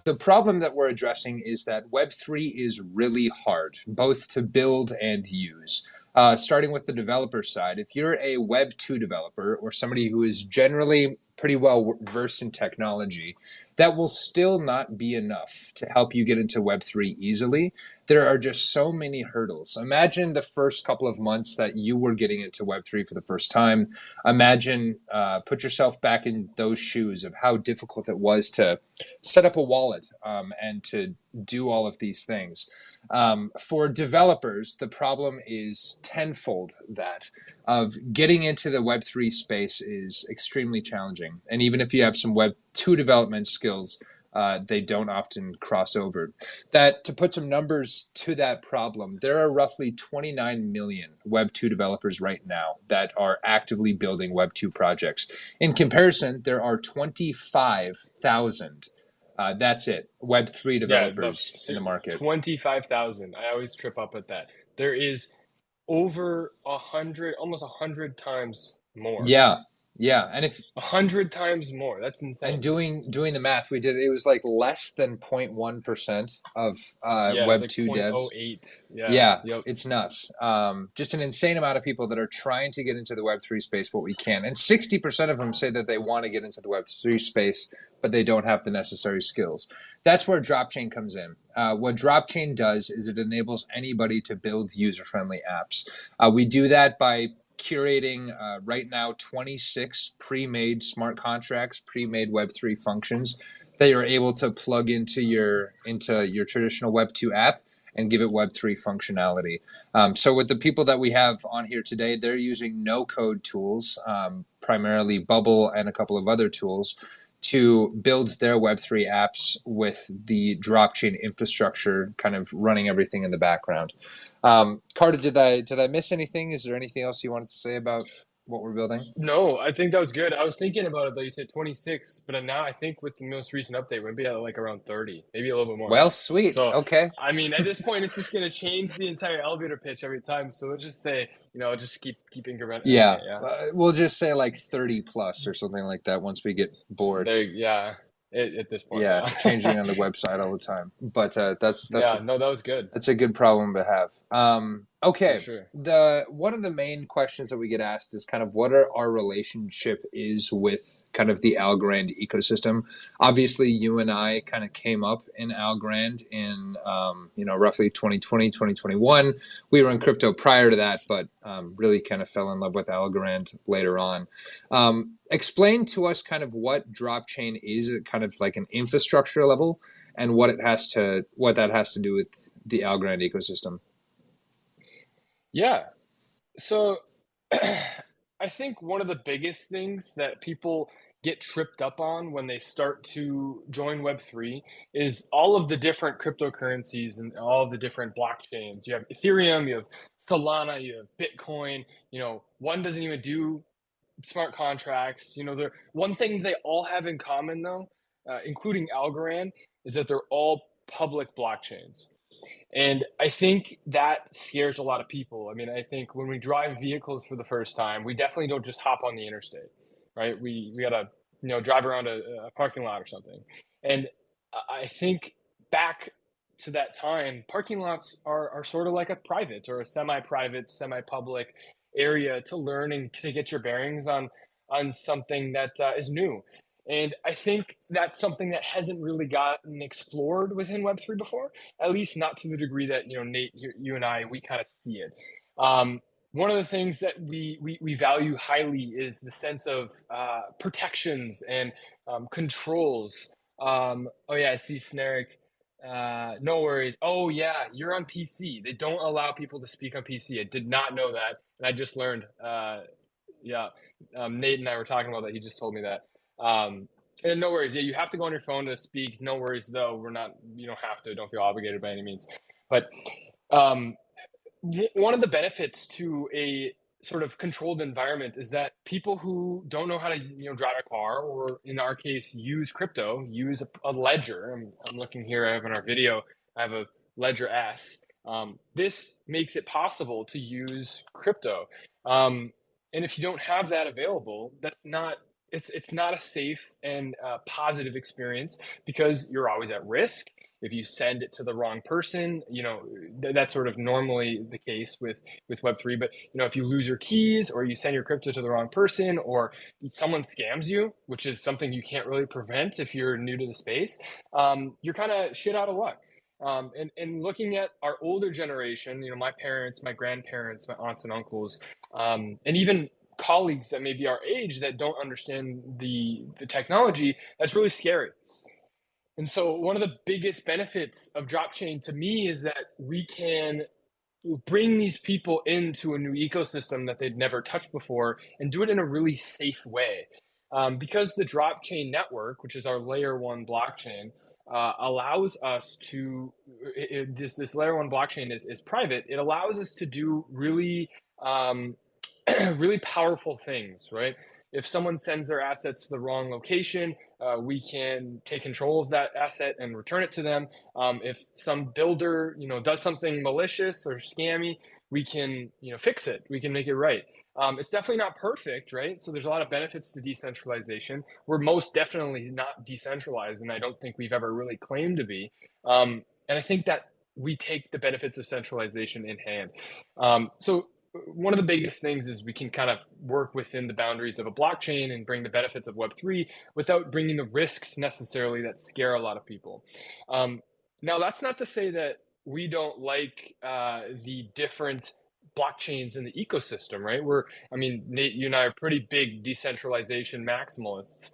The problem that we're addressing is that Web3 is really hard, both to build and use. Starting with the developer side, if you're a Web2 developer or somebody who is generally pretty well versed in technology, that will still not be enough to help you get into Web3 easily. There are just so many hurdles. Imagine the first couple of months that you were getting into Web3 for the first time. Imagine, put yourself back in those shoes of how difficult it was to set up a wallet and to do all of these things. For developers, the problem is tenfold that of getting into the Web3 space is extremely challenging. And even if you have some Web2 development skills, they don't often cross over. That to put some numbers to that problem, there are roughly 29 million Web2 developers right now that are actively building Web2 projects. In comparison, there are 25,000. That's it. Web3 Yeah, no, developers in the market. 25,000. I always trip up at that. There is over 100, almost 100 times more. Yeah, yeah. And if 100 times more. That's and insane. doing the math, we did it was like less than 0.1% of Yeah, it's Web like 2 devs. 0.08. Yeah. Yeah, Yep. it's nuts. Just an insane amount of people that are trying to get into the Web3 space, what we can. And 60% of them say that they want to get into the Web3 space, but they don't have the necessary skills. That's where DropChain comes in. What DropChain does is it enables anybody to build user-friendly apps. We do that by curating right now 26 pre-made smart contracts, pre-made Web3 functions that you're able to plug into your traditional Web2 app and give it Web3 functionality. So with the people that we have on here today, they're using no-code tools, primarily Bubble and a couple of other tools, to build their Web3 apps with the DropChain infrastructure kind of running everything in the background. Carter, did I miss anything? Is there anything else you wanted to say about what we're building? No, I think that was good. I was thinking about it though. You said 26, but now I think with the most recent update, we're gonna be at like around 30, maybe a little bit more. Well, sweet. So, Okay. I mean, at this point, it's just gonna change the entire elevator pitch every time. So let's just say, just keep incrementing Yeah. it. Yeah. We'll just say like 30 plus or something like that once we get bored. Yeah. At this point, Yeah, yeah. changing on the website all the time. But Yeah. No, that was good that's a good problem to have. for Okay, sure. the one of the main questions that we get asked is kind of what our relationship is with kind of the Algorand ecosystem. Obviously, you and I kind of came up in Algorand in roughly 2020, 2021. We were in crypto prior to that, but really kind of fell in love with Algorand later on. Explain to us kind of what DropChain is at kind of like an infrastructure level and what that has to do with the Algorand ecosystem. Yeah. So I think one of the biggest things that people get tripped up on when they start to join Web3 is all of the different cryptocurrencies and all of the different blockchains. You have Ethereum, you have Solana, you have Bitcoin. One doesn't even do smart contracts. One thing they all have in common, though, including Algorand, is that they're all public blockchains. And I think that scares a lot of people. I mean, I think when we drive vehicles for the first time, we definitely don't just hop on the interstate, right? We gotta, drive around a parking lot or something. And I think back to that time, parking lots are sort of like a private or a semi-private, semi-public area to learn and to get your bearings on something that is new. And I think that's something that hasn't really gotten explored within Web3 before, at least not to the degree that, Nate, you and I, we kind of see it. One of the things that we value highly is the sense of protections and controls. Oh, yeah, I see Snaric. No worries. Oh, yeah, you're on PC. They don't allow people to speak on PC. I did not know that. And I just learned. Yeah, Nate and I were talking about that. He just told me that. And no worries. Yeah, you have to go on your phone to speak. No worries, though. You don't have to. Don't feel obligated by any means. But um, one of the benefits to a sort of controlled environment is that people who don't know how to, drive a car, or in our case, use crypto, use a ledger. I'm looking here. I have in our video. I have a Ledger S. This makes it possible to use crypto. And if you don't have that available, that's not it's not a safe and positive experience because you're always at risk. If you send it to the wrong person, that's sort of normally the case with Web3. But if you lose your keys or you send your crypto to the wrong person or someone scams you, which is something you can't really prevent if you're new to the space, you're kind of shit out of luck. And looking at our older generation, my parents, my grandparents, my aunts and uncles, and even colleagues that may be our age that don't understand the technology, that's really scary. And so one of the biggest benefits of DropChain to me is that we can bring these people into a new ecosystem that they'd never touched before and do it in a really safe way. Because the DropChain network, which is our layer one blockchain, allows us to, this layer one blockchain is private. It allows us to do really, really powerful things, right? If someone sends their assets to the wrong location, we can take control of that asset and return it to them. If some builder, does something malicious or scammy, we can, fix it. We can make it right. It's definitely not perfect, right? So there's a lot of benefits to decentralization. We're most definitely not decentralized, and I don't think we've ever really claimed to be. And I think that we take the benefits of centralization in hand. So one of the biggest things is we can kind of work within the boundaries of a blockchain and bring the benefits of Web3 without bringing the risks necessarily that scare a lot of people. Now, that's not to say that we don't like the different blockchains in the ecosystem, right? Nate, you and I are pretty big decentralization maximalists.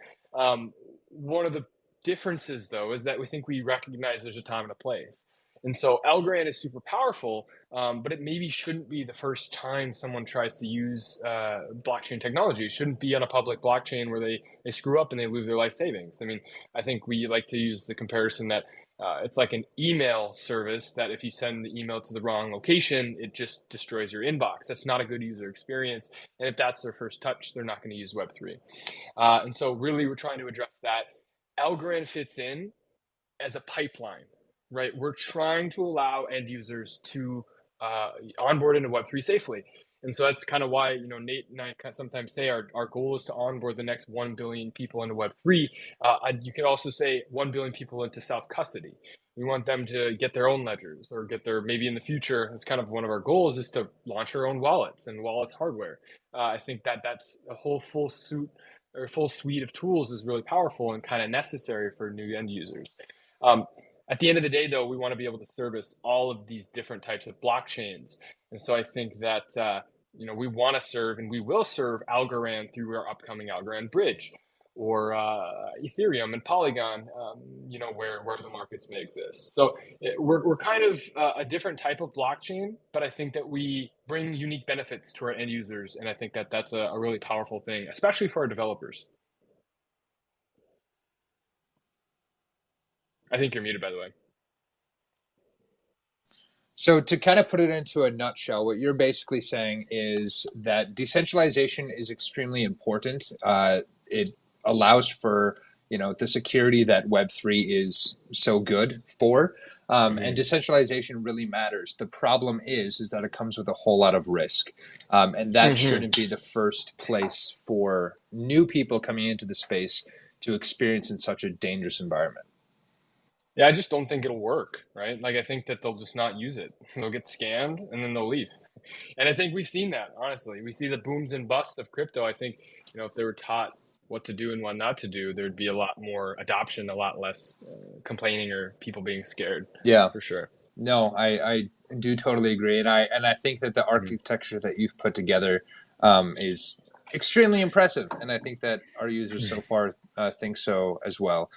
One of the differences, though, is that we think we recognize there's a time and a place. And so Algorand is super powerful, but it maybe shouldn't be the first time someone tries to use blockchain technology. It shouldn't be on a public blockchain where they screw up and they lose their life savings. I mean, I think we like to use the comparison that it's like an email service that if you send the email to the wrong location, it just destroys your inbox. That's not a good user experience. And if that's their first touch, they're not going to use Web3. And so really we're trying to address that. Algorand fits in as a pipeline, right? We're trying to allow end users to onboard into Web3 safely. And so that's kind of why, Nate and I sometimes say our goal is to onboard the next 1 billion people into Web3. You could also say 1 billion people into self-custody. We want them to get their own ledgers or get their, maybe in the future, it's kind of one of our goals is to launch our own wallets and wallet hardware. I think that's a whole full suite of tools is really powerful and kind of necessary for new end users. At the end of the day, though, we want to be able to service all of these different types of blockchains. And so I think that, we want to serve and we will serve Algorand through our upcoming Algorand bridge or Ethereum and Polygon, where the markets may exist. So we're kind of a different type of blockchain, but I think that we bring unique benefits to our end users. And I think that that's a really powerful thing, especially for our developers. I think you're muted, by the way. So to kind of put it into a nutshell, what you're basically saying is that decentralization is extremely important. It allows for the security that Web3 is so good for, and decentralization really matters. The problem is that it comes with a whole lot of risk, and that shouldn't be the first place for new people coming into the space to experience in such a dangerous environment. Yeah, I just don't think it'll work, right? Like, I think that they'll just not use it. They'll get scammed and then they'll leave. And I think we've seen that, honestly. We see the booms and busts of crypto. I think, if they were taught what to do and what not to do, there'd be a lot more adoption, a lot less complaining or people being scared. Yeah, for sure. No, I do totally agree, and I think that the architecture that you've put together is extremely impressive, and I think that our users so far think so as well.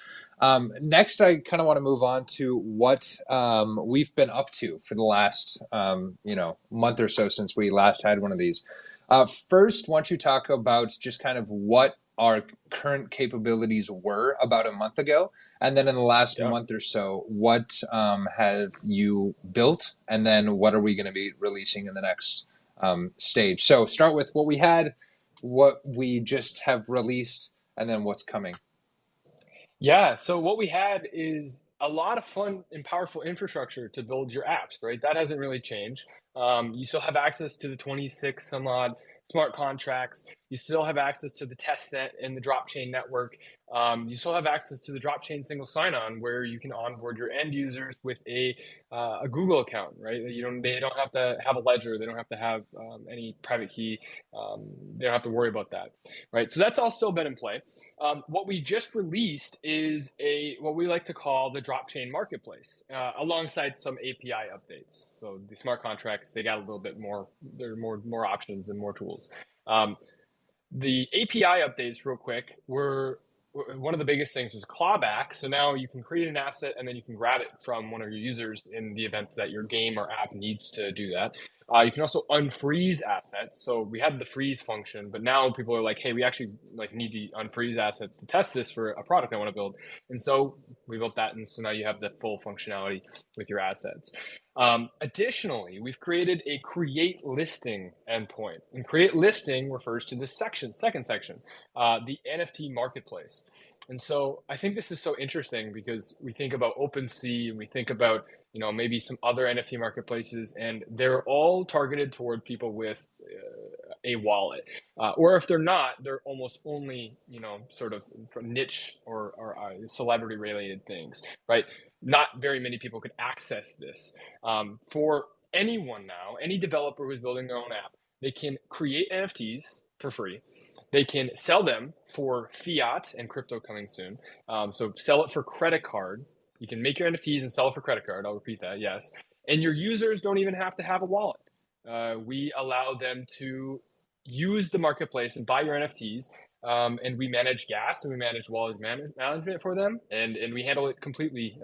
Next, I kind of want to move on to what we've been up to for the last month or so since we last had one of these. First, why don't you talk about just kind of what our current capabilities were about a month ago, and then in the last month or so, what have you built, and then what are we going to be releasing in the next stage? So start with what we had, what we just have released, and then what's coming. Yeah, so what we had is a lot of fun and powerful infrastructure to build your apps, right? That hasn't really changed. You still have access to the 26 some odd smart contracts. You still have access to the testnet and the DropChain network. You still have access to the DropChain single sign-on, where you can onboard your end users with a Google account, right? They don't have to have a ledger. They don't have to have any private key. They don't have to worry about that, right? So that's all still been in play. What we just released is what we like to call the DropChain marketplace, alongside some API updates. So the smart contracts, they got a little bit more. There are more options and more tools. The API updates, real quick, were one of the biggest things was clawback. So now you can create an asset and then you can grab it from one of your users in the event that your game or app needs to do that. You can also unfreeze assets. So we had the freeze function, but now people are like, hey, we actually need to unfreeze assets to test this for a product I want to build. And so we built that, and so now you have the full functionality with your assets. Additionally, we've created a create listing endpoint, and create listing refers to this second section, the NFT marketplace. And so I think this is so interesting because we think about OpenSea and we think about maybe some other NFT marketplaces, and they're all targeted toward people with a wallet, or if they're not, they're almost only sort of niche or celebrity related things, right? Not very many people could access this. For anyone now, any developer who's building their own app, they can create NFTs for free. They can sell them for fiat and crypto coming soon. So sell it for credit card. You can make your NFTs and sell it for credit card. I'll repeat that, yes. And your users don't even have to have a wallet. We allow them to use the marketplace and buy your NFTs. And we manage gas and we manage wallet management for them. And we handle it completely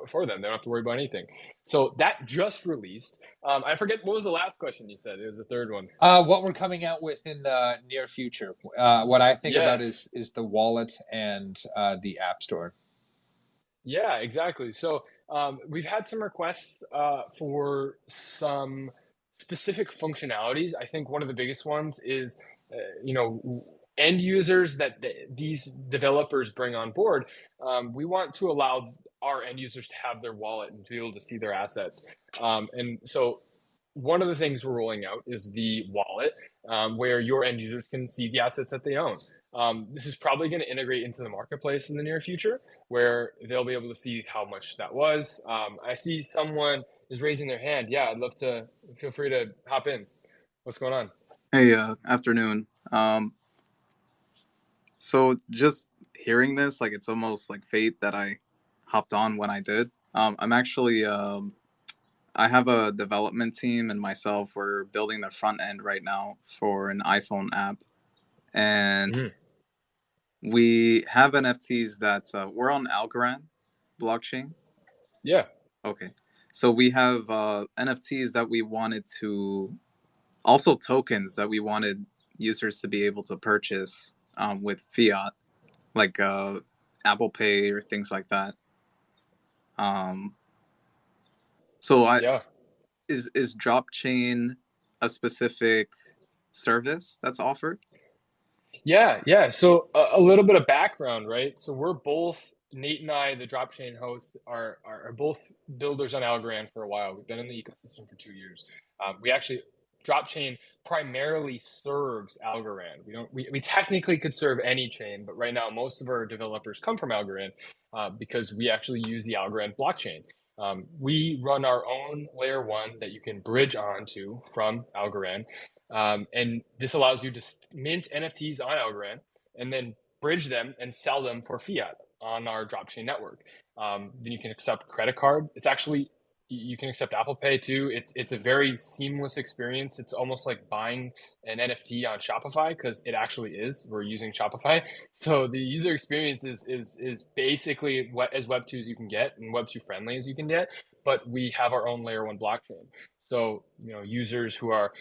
for them. They don't have to worry about anything. So that just released. I forget, what was the last question you said? It was the third one. What we're coming out with in the near future. What I think about Yes. is the wallet and the app store. Yeah, exactly. So we've had some requests for some specific functionalities. I think one of the biggest ones is, end users that these developers bring on board. We want to allow our end users to have their wallet and to be able to see their assets. And so one of the things we're rolling out is the wallet, where your end users can see the assets that they own. This is probably going to integrate into the marketplace in the near future, where they'll be able to see how much that was. I see someone is raising their hand. Yeah, I'd love to. Feel free to hop in. What's going on? Hey, afternoon. So just hearing this, like it's almost like fate that I hopped on when I did. I'm actually, I have a development team and myself. We're building the front end right now for an iPhone app, and we have NFTs that we're on Algorand blockchain. Yeah. Okay, so we have NFTs that we wanted to, also tokens that we wanted users to be able to purchase with fiat, like Apple Pay or things like that. So Yeah. Is DropChain a specific service that's offered? Yeah. So a little bit of background, right? So we're both, Nate and I, the DropChain host, are both builders on Algorand for a while. We've been in the ecosystem for 2 years. We actually, DropChain primarily serves Algorand. We technically could serve any chain, but right now most of our developers come from Algorand because we actually use the Algorand blockchain. We run our own layer one that you can bridge onto from Algorand. And this allows you to mint NFTs on Algorand and then bridge them and sell them for fiat on our DropChain network. Then you can accept credit card. It's actually, you can accept Apple Pay too. It's a very seamless experience. It's almost like buying an NFT on Shopify, because it actually is. We're using Shopify, so the user experience is basically as Web2 as you can get and Web2 friendly as you can get. But we have our own layer one blockchain. So users who are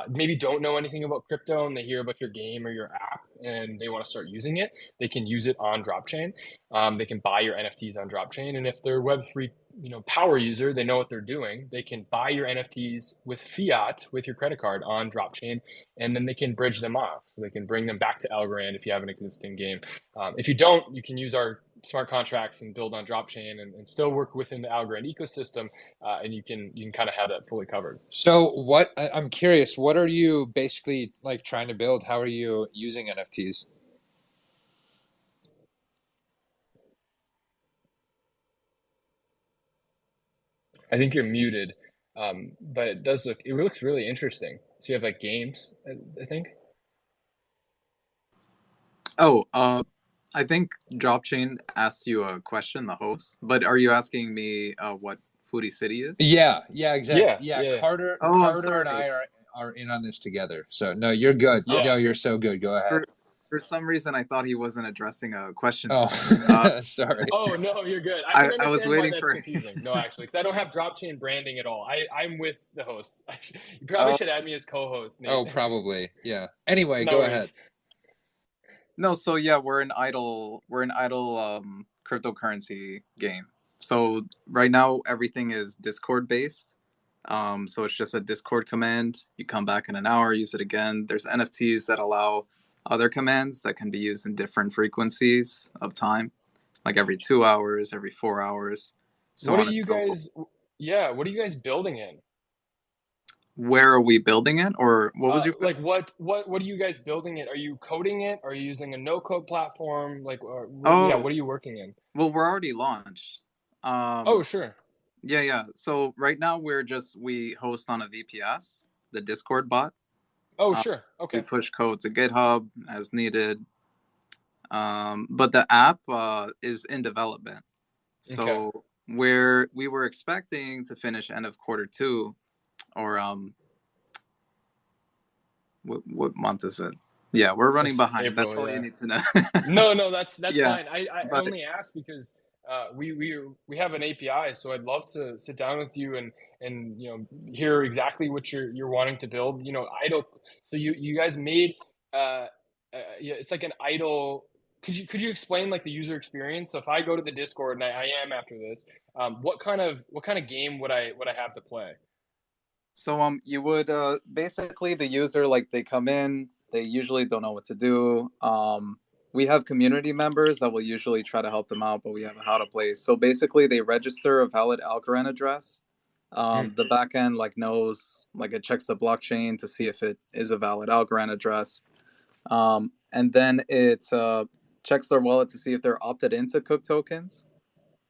maybe don't know anything about crypto and they hear about your game or your app and they want to start using it, they can use it on DropChain. They can buy your NFTs on DropChain, and if they're Web3 power user, they know what they're doing. They can buy your NFTs with fiat with your credit card on DropChain, and then they can bridge them off. So they can bring them back to Algorand if you have an existing game. If you don't, you can use our smart contracts and build on DropChain and still work within the Algorand ecosystem, and you can kind of have that fully covered. So I'm curious, what are you basically like trying to build? How are you using NFTs? I think you're muted, but it looks really interesting. So you have like games, I think. Oh, I think DropChain asked you a question, the host, but are you asking me what Foodie City is? Yeah, exactly. Yeah, Yeah, yeah, Oh, I'm Carter and sorry. I are in on this together. So no, you're good. yeah. No, you're so good. Go ahead. For some reason, I thought he wasn't addressing a question to Oh, me. sorry. Oh no, you're good. I can I was understand why waiting that's for. confusing. No, actually, because I don't have DropChain branding at all. I'm with the host. You probably Oh should add me as co-host, Oh, Nate. probably. Yeah. Anyway, No go ahead. worries. no, so yeah, we're an idle cryptocurrency game. So right now everything is Discord based. So it's just a Discord command. You come back in an hour, use it again. There's NFTs that allow other commands that can be used in different frequencies of time, like every 2 hours, every 4 hours, so What are on and you so forth. guys? Yeah, what are you guys building in? Where are we building it, or what was your Like what are you guys building it? Are you coding it? Are you using a no-code platform? Like, yeah, Oh, what are you working in? well, we're already launched. Oh, Um, sure. yeah. So right now we host on a VPS, the Discord bot. Oh, Uh, sure. we Okay. push code to GitHub as needed. But the app is in development. Okay. So where we were expecting to finish end of quarter 2, or what month is it? Yeah, we're running It's behind. That's April, all you yeah. need to know. No, that's Yeah, fine. I but only asked because we have an API, so I'd love to sit down with you and hear exactly what you're wanting to build. Idle. So you guys made yeah, it's like an idle. Could you explain like the user experience? So if I go to the Discord and I am after this, what kind of game would I have to play? so you would basically, the user, like, they come in, they usually don't know what to do. We have community members that will usually try to help them out, but we have a how to play. So basically they register a valid Algorand address. Mm, The backend like knows, like, it checks the blockchain to see if it is a valid Algorand address. And then it checks their wallet to see if they're opted into Cook tokens.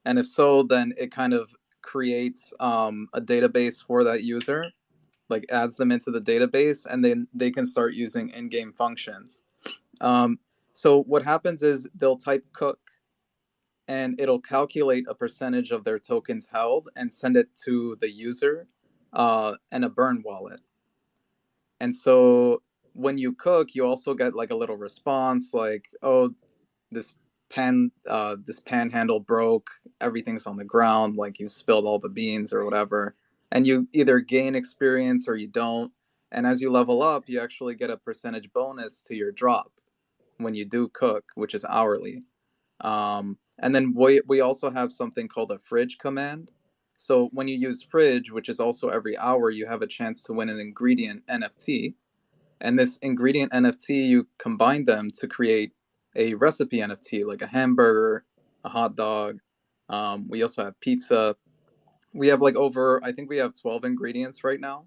And if so, then it kind of creates a database for that user, like adds them into the database, and then they can start using in-game functions. Um, so what happens is they'll type Cook, and it'll calculate a percentage of their tokens held and send it to the user and a burn wallet. And so when you cook, you also get like a little response, like, oh, this this pan handle broke, everything's on the ground, like you spilled all the beans or whatever. And you either gain experience or you don't. And as you level up, you actually get a percentage bonus to your drop when you do cook, which is hourly. And then we also have something called a fridge command. So when you use fridge, which is also every hour, you have a chance to win an ingredient NFT. And this ingredient NFT, you combine them to create a recipe NFT, like a hamburger, a hot dog. We also have pizza. We have like I think we have 12 ingredients right now.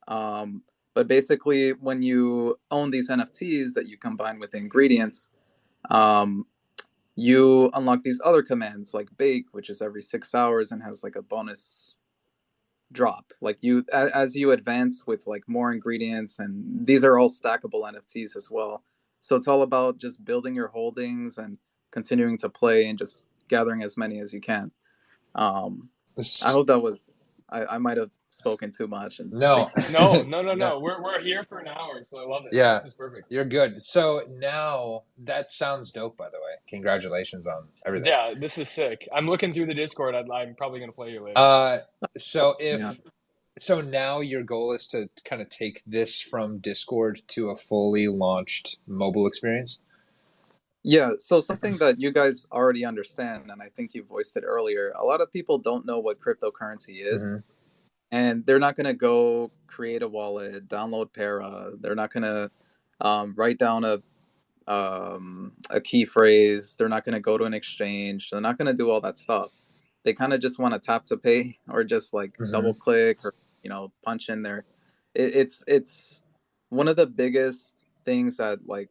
Um, but basically, when you own these NFTs that you combine with the ingredients, um, you unlock these other commands like bake, which is every 6 hours and has like a bonus drop. Like, as you advance with like more ingredients, and these are all stackable NFTs as well. So it's all about just building your holdings and continuing to play and just gathering as many as you can. I hope that was, I might have spoken too much and No. No, no, no, No. no. We're here for an hour, so I love it. Yeah, This is perfect. you're good. So now that sounds dope, by the way. Congratulations on everything. Yeah, this is sick. I'm looking through the Discord. I'm probably gonna play you later. Uh, so yeah. now your goal is to kind of take this from Discord to a fully launched mobile experience. Yeah, so something that you guys already understand, and I think you voiced it earlier, a lot of people don't know what cryptocurrency is, Mm-hmm. and they're not going to go create a wallet, download Para. They're not going to write down a key phrase. They're not going to go to an exchange. They're not going to do all that stuff. They kind of just want to tap to pay or just like double click or punch in there. It's one of the biggest things that like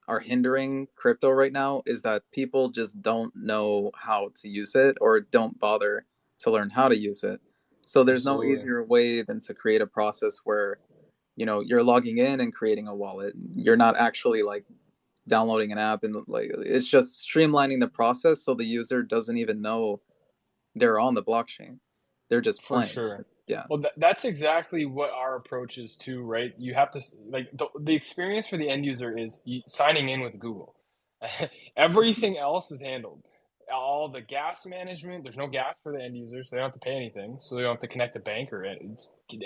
are hindering crypto right now is that people just don't know how to use it or don't bother to learn how to use it. So there's no Absolutely. easier way than to create a process where you're logging in and creating a wallet. You're not actually like downloading an app, and like it's just streamlining the process so the user doesn't even know they're on the blockchain. They're just For playing. sure. Yeah. Well, that's exactly what our approach is too, right? You have to like the experience for the end user is signing in with Google. Everything else is handled. All the gas management, there's no gas for the end users. They don't have to pay anything, so they don't have to connect a bank or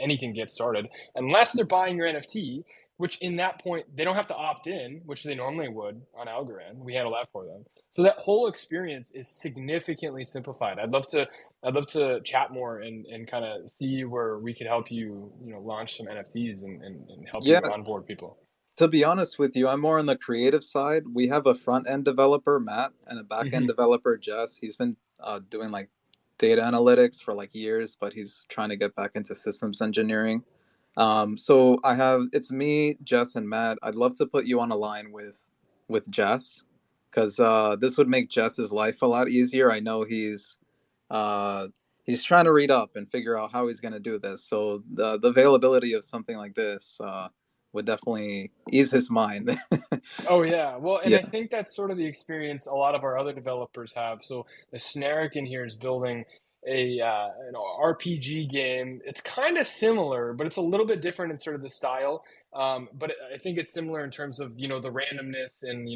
anything get started unless they're buying your NFT. Which in that point they don't have to opt in, which they normally would on Algorand. We handle that for them. So that whole experience is significantly simplified. I'd love to chat more and kind of see where we could help you, launch some NFTs and help Yeah. you onboard people. To be honest with you, I'm more on the creative side. We have a front end developer, Matt, and a back end Hmm. developer, Jess. He's been doing like data analytics for like years, but he's trying to get back into systems engineering. So it's me, Jess, and Matt. I'd love to put you on a line with Jess because this would make Jess's life a lot easier. I know uh, he's trying to read up and figure out how he's going to do this. So the availability of something like this would definitely ease his mind. Oh yeah, well, and Yeah. I think that's sort of the experience a lot of our other developers have. So the Snarek in here is building a RPG game. It's kind of similar, but it's a little bit different in sort of the style. But I think it's similar in terms of the randomness and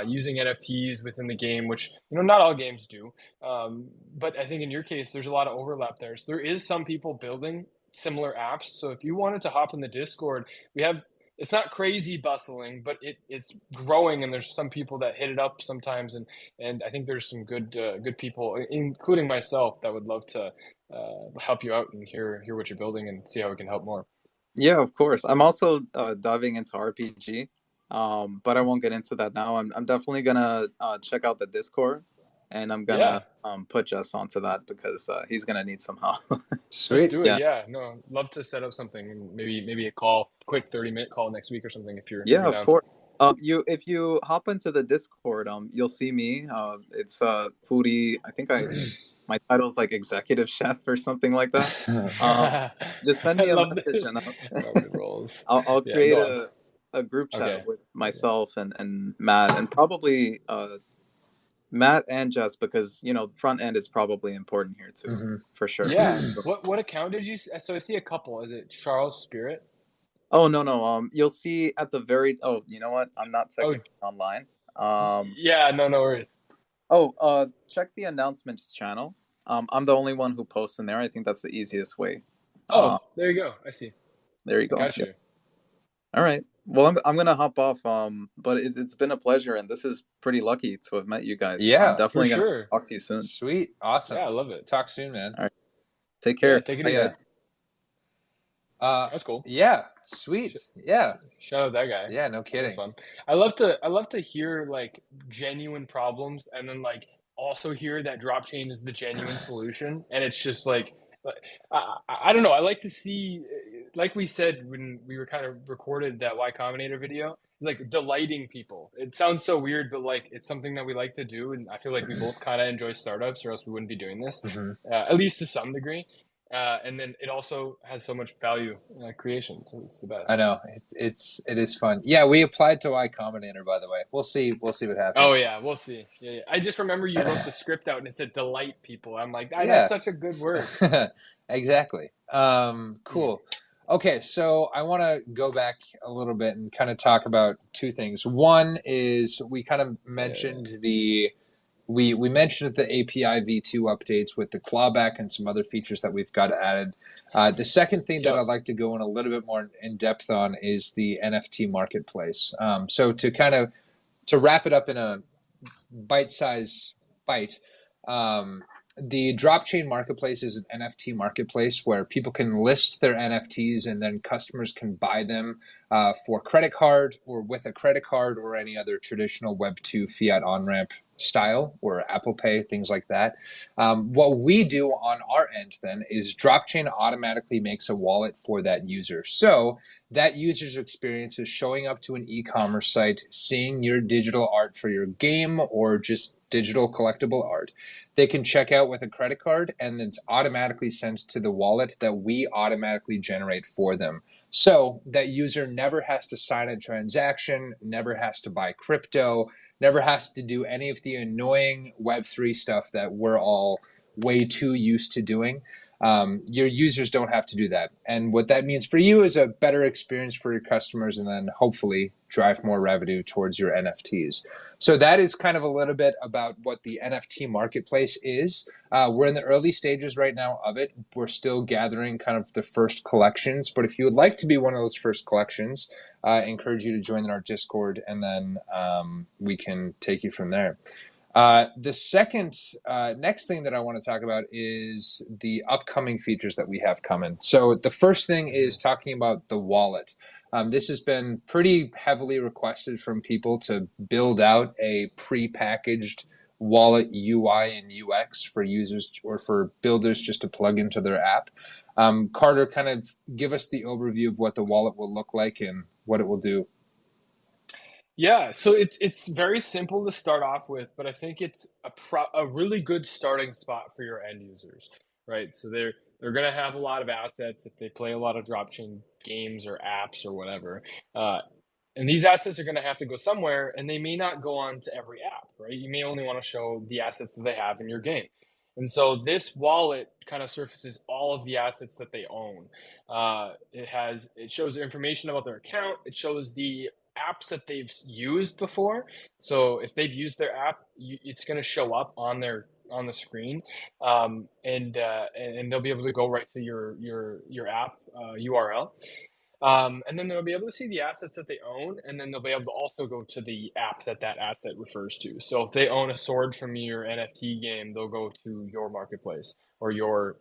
using NFTs within the game, which not all games do. But I think in your case, there's a lot of overlap there. So there is some people building similar apps. So if you wanted to hop in the Discord, we have it's not crazy bustling, but it's growing, and there's some people that hit it up sometimes, and I think there's some good people, including myself, that would love to help you out and hear what you're building and see how we can help more. Yeah, of course. I'm also diving into RPG, but I won't get into that now. I'm definitely gonna check out the Discord, and I'm gonna Yeah, put Jess onto that because he's gonna need some help. let's Sweet. do it. Yeah. Yeah, no, love to set up something, and maybe a call, quick 30-minute call next week or something if Yeah, you're of down. course. If you hop into the Discord, you'll see me. It's foodie. I think my title's like executive chef or something like that. Um, just send I me a love message the and love the roles. I'll Yeah, create go on. a group chat Okay. with myself and Matt and probably Matt and Jess because front end is probably important here too, Mhm. for sure. Yeah. What account did you? So I see a couple. Is it Charles Spirit? Oh no. You'll see at the very. Oh, you know what? I'm not Oh, technically online. Um, yeah. No worries. check the announcements channel. I'm the only one who posts in there. I think that's the easiest way. Oh, Um, there you go. I see. there you I go. got Yeah. you. All right. Well, I'm gonna hop off. But it's been a pleasure, and this is pretty lucky to have met you guys. I'm Yeah. For definitely gonna sure. talk to you soon. Sweet. Yeah, Awesome. I love it. Talk soon, man. All right. Take Yeah, care. take it Bye, easy. Yeah. guys. That's cool. Yeah. Sh- Sweet. Yeah. Shout out that guy. Yeah. No That was kidding. fun. I love to hear like genuine problems, and then like also hear that DropChain is the genuine solution, and it's just like, I don't know. I like to see, like we said when we were kind of recorded that Y Combinator video, it's like delighting people. It sounds so weird, but like it's something that we like to do, and I feel like we both kind of enjoy startups, or else we wouldn't be doing this, Mhm. at least to some degree. And then it also has so much value creation, so it's the I best. know it is fun. Yeah, we applied to Y Combinator, by the way. We'll see. We'll see what Oh happens. yeah, we'll see. Yeah. I just remember you wrote the script out and it said delight people. I'm like, that's Yeah. such a good word. Exactly. Mm. Cool. Okay, so I want to go back a little bit and kind of talk about two things. One is we kind of Yeah. mentioned we mentioned the API v2 updates with the clawback and some other features that we've got added. The second thing that Yep. I'd like to go in a little bit more in depth on is the NFT marketplace. So to wrap it up in a bite-size bite, the DropChain marketplace is an NFT marketplace where people can list their NFTs and then customers can buy them for credit card or with a credit card or any other traditional Web2 fiat on-ramp style or Apple Pay, things like that. What we do on our end then is DropChain automatically makes a wallet for that user. So that user's experience is showing up to an e-commerce site, seeing your digital art for your game or just digital collectible art. They can check out with a credit card and it's automatically sent to the wallet that we automatically generate for them. So that user never has to sign a transaction, never has to buy crypto, never has to do any of the annoying Web3 stuff that we're all way too used to doing. Your users don't have to do that. And what that means for you is a better experience for your customers and then hopefully drive more revenue towards your NFTs. So that is kind of a little bit about what the NFT marketplace is. We're in the early stages right now of it. We're still gathering kind of the first collections, but if you would like to be one of those first collections, I encourage you to join our Discord and then we can take you from there. The second next thing that I want to talk about is the upcoming features that we have coming. So the first thing is talking about the wallet. This has been pretty heavily requested from people to build out a pre-packaged wallet UI and UX for users or for builders just to plug into their app. Carter, kind of give us the overview of what the wallet will look like and what it will do. Yeah, so it's very simple to start off with, but I think it's a really good starting spot for your end users, right? So they're gonna have a lot of assets if they play a lot of dropchain games or apps or whatever. Uh, and these assets are going to have to go somewhere, and they may not go on to every app, right? You may only want to show the assets that they have in your game. And so this wallet kind of surfaces all of the assets that they own. It shows their information about their account. It shows the apps that they've used before. So if they've used their app, it's going to show up on the screen, and they'll be able to go right to your app URL. And then they'll be able to see the assets that they own, and then they'll be able to also go to the app that asset refers to. So if they own a sword from your NFT game, they'll go to your marketplace or your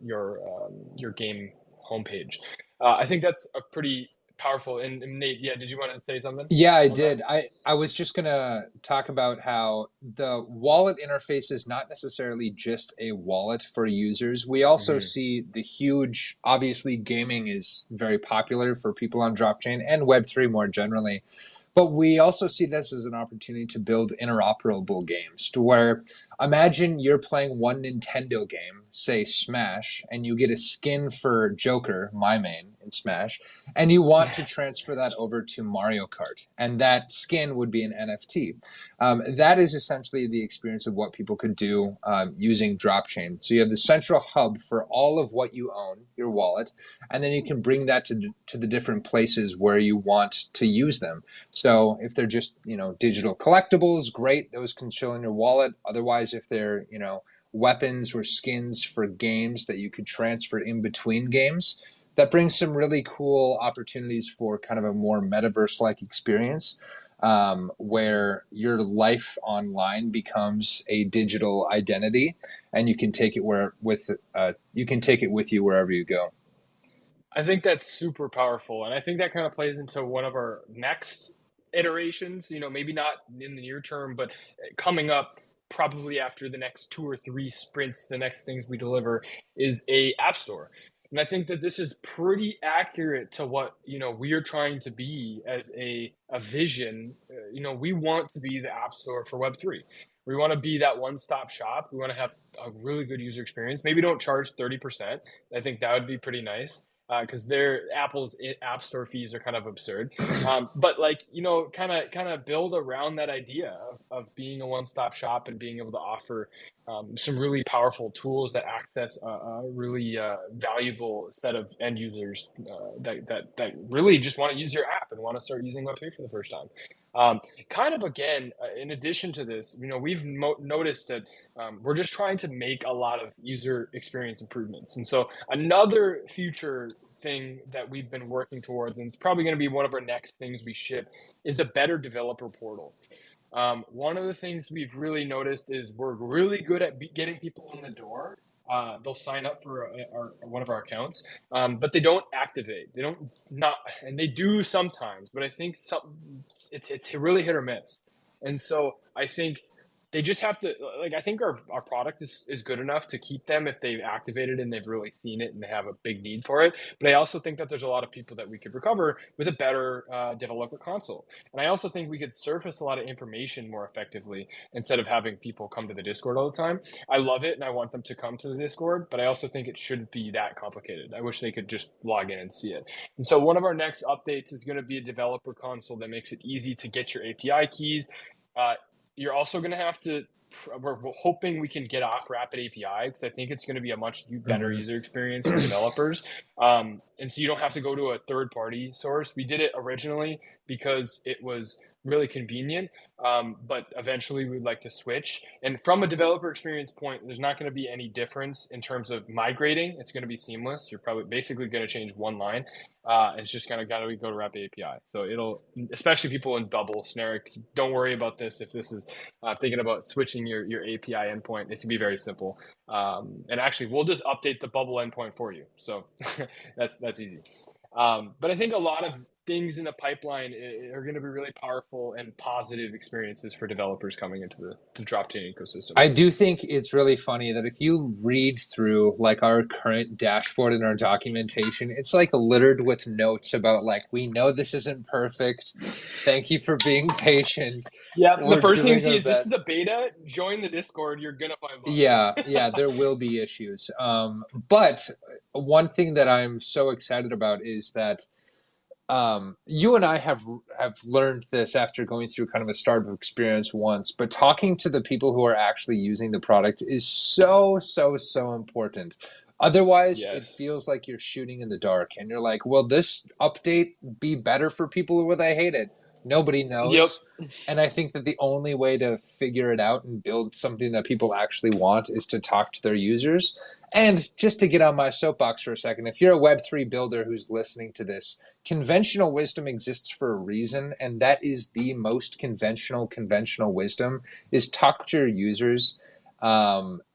game homepage. I think that's a pretty powerful. And Nate, yeah, did you want to say something Yeah, I on that? did. I was just going to talk about how the wallet interface is not necessarily just a wallet for users. We also Mm-hmm. see the huge, obviously, gaming is very popular for people on DropChain and Web3 more generally. But we also see this as an opportunity to build interoperable games to where imagine you're playing one Nintendo game, say Smash, and you get a skin for Joker, my main in Smash, and you want to transfer that over to Mario Kart, and that skin would be an NFT. That is essentially the experience of what people could do using DropChain. So you have the central hub for all of what you own, your wallet, and then you can bring that to the different places where you want to use them. So if they're just, digital collectibles, great, those can chill in your wallet. Otherwise, if they're, weapons or skins for games that you could transfer in between games, that brings some really cool opportunities for kind of a more metaverse-like experience, where your life online becomes a digital identity, and you can take it with you wherever you go. I think that's super powerful. And I think that kind of plays into one of our next iterations, maybe not in the near term, but coming up probably after the next 2 or 3 sprints, the next things we deliver is a app store. And I think that this is pretty accurate to what, we are trying to be as a vision. We want to be the app store for Web3. We want to be that one-stop shop. We want to have a really good user experience. Maybe don't charge 30%. I think that would be pretty nice, because Apple's app store fees are kind of absurd. But kind of build around that idea of being a one-stop shop and being able to offer some really powerful tools that access a really valuable set of end users that really just want to use your app and want to start using Web3 for the first time. Kind of again, in addition to this, we've noticed that we're just trying to make a lot of user experience improvements. And so another future thing that we've been working towards, and it's probably going to be one of our next things we ship, is a better developer portal. One of the things we've really noticed is we're really good at getting people in the door. They'll sign up for one of our accounts, but they don't activate. They don't not, and they do sometimes. But I think it's really hit or miss. And so I think they just have to, like, I think our product is good enough to keep them if they've activated and they've really seen it and they have a big need for it. But I also think that there's a lot of people that we could recover with a better developer console. And I also think we could surface a lot of information more effectively instead of having people come to the Discord all the time. I love it and I want them to come to the Discord, but I also think it shouldn't be that complicated. I wish they could just log in and see it. And so one of our next updates is going to be a developer console that makes it easy to get your API keys. You're also going to have to, we're hoping we can get off Rapid API because I think it's going to be a much better user experience for developers. And so you don't have to go to a third party source. We did it originally because it was really convenient, but eventually we'd like to switch. And from a developer experience point, there's not going to be any difference in terms of migrating. It's going to be seamless. You're probably basically going to change one line. It's just kind of got to go to Rapid API. So it'll, especially people in bubble, Snarek, don't worry about this. If this is thinking about switching your API endpoint, it's gonna be very simple. And actually, we'll just update the bubble endpoint for you. So that's easy. But I think a lot of things in the pipeline are going to be really powerful and positive experiences for developers coming into the DropChain ecosystem. I do think it's really funny that if you read through like our current dashboard and our documentation, it's like littered with notes about like, we know this isn't perfect. Thank you for being patient. Yeah, the first thing you see doing is our this is a best. beta. Join the Discord. You're gonna find bugs. Yeah, there will be issues. But one thing that I'm so excited about is that you and I have learned this after going through kind of a startup experience once, but talking to the people who are actually using the product is so important. Otherwise, it Yes. feels like you're shooting in the dark and you're like, will this update be better for people or will they hate it? Nobody Yep. knows. And I think that the only way to figure it out and build something that people actually want is to talk to their users. And just to get on my soapbox for a second, if you're a Web3 builder who's listening to this, conventional wisdom exists for a reason, and that is the most conventional wisdom is talk to your users.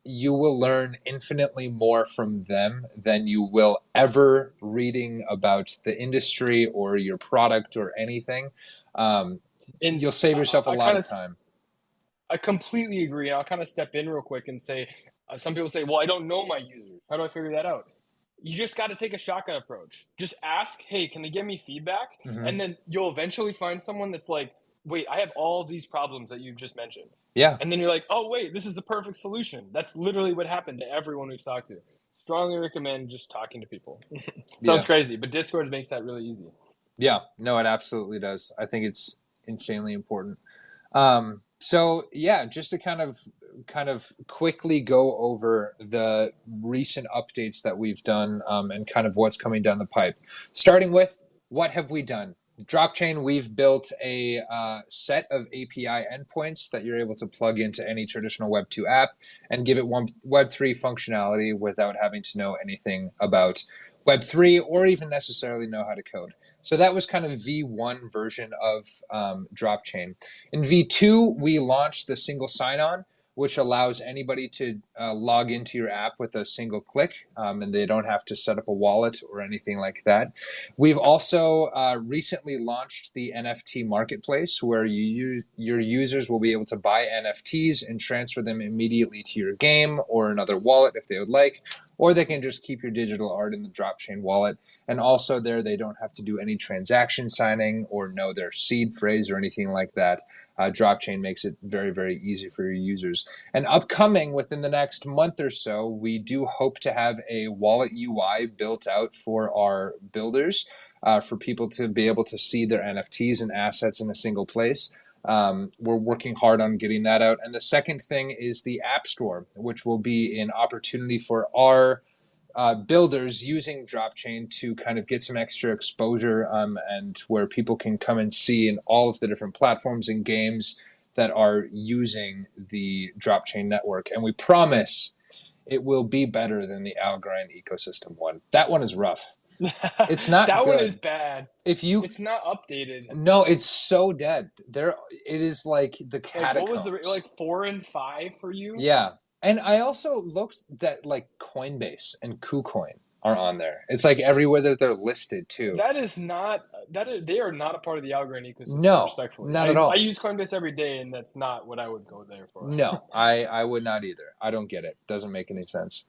You will learn infinitely more from them than you will ever reading about the industry or your product or anything. And You'll save yourself a lot of time. I completely agree. I'll kind of step in real quick and say, some people say, well, I don't know my users. How do I figure that out? You just got to take a shotgun approach. Just ask, hey, can they give me feedback? And then you'll eventually find someone that's like, wait, I have all these problems that you've just mentioned. Yeah. And then you're like, oh, wait, this is the perfect solution. That's literally what happened to everyone we've talked to. Strongly recommend just talking to people. Sounds crazy, but Discord makes that really easy. Yeah, no, it absolutely does. I think it's insanely important. So yeah, just to kind of quickly go over the recent updates that we've done and kind of what's coming down the pipe. Starting with what have we done? DropChain, we've built a set of API endpoints that you're able to plug into any traditional Web2 app and give it Web3 functionality without having to know anything about Web3 or even necessarily know how to code. So that was kind of V1 version of DropChain. In V2, we launched the single sign-on, which allows anybody to log into your app with a single click, and they don't have to set up a wallet or anything like that. We've also recently launched the NFT marketplace, where your users will be able to buy NFTs and transfer them immediately to your game or another wallet if they would like, or they can just keep your digital art in the DropChain wallet. And also there, they don't have to do any transaction signing or know their seed phrase or anything like that. DropChain makes it very easy for your users. And upcoming within the next month or so, we do hope to have a wallet UI built out for our builders, for people to be able to see their NFTs and assets in a single place. We're working hard on getting that out. And the second thing is the App Store, which will be an opportunity for our builders using DropChain to kind of get some extra exposure, and where people can come and see in all of the different platforms and games that are using the DropChain network. And we promise it will be better than the Algorand ecosystem one. That one is rough. It's not That one is good. bad. If you It's not updated. No, it's so dead. It is like the Like, what was catacombs. 4 and 5 for you? Yeah. And I also looked that like Coinbase and KuCoin are on there. It's like everywhere that they're listed too. That is not they are not a part of the Algorand ecosystem, No, respectfully. not at I all. use Coinbase every day, and that's not what I would go there for. No, I would not either. I don't get it. Doesn't make any sense.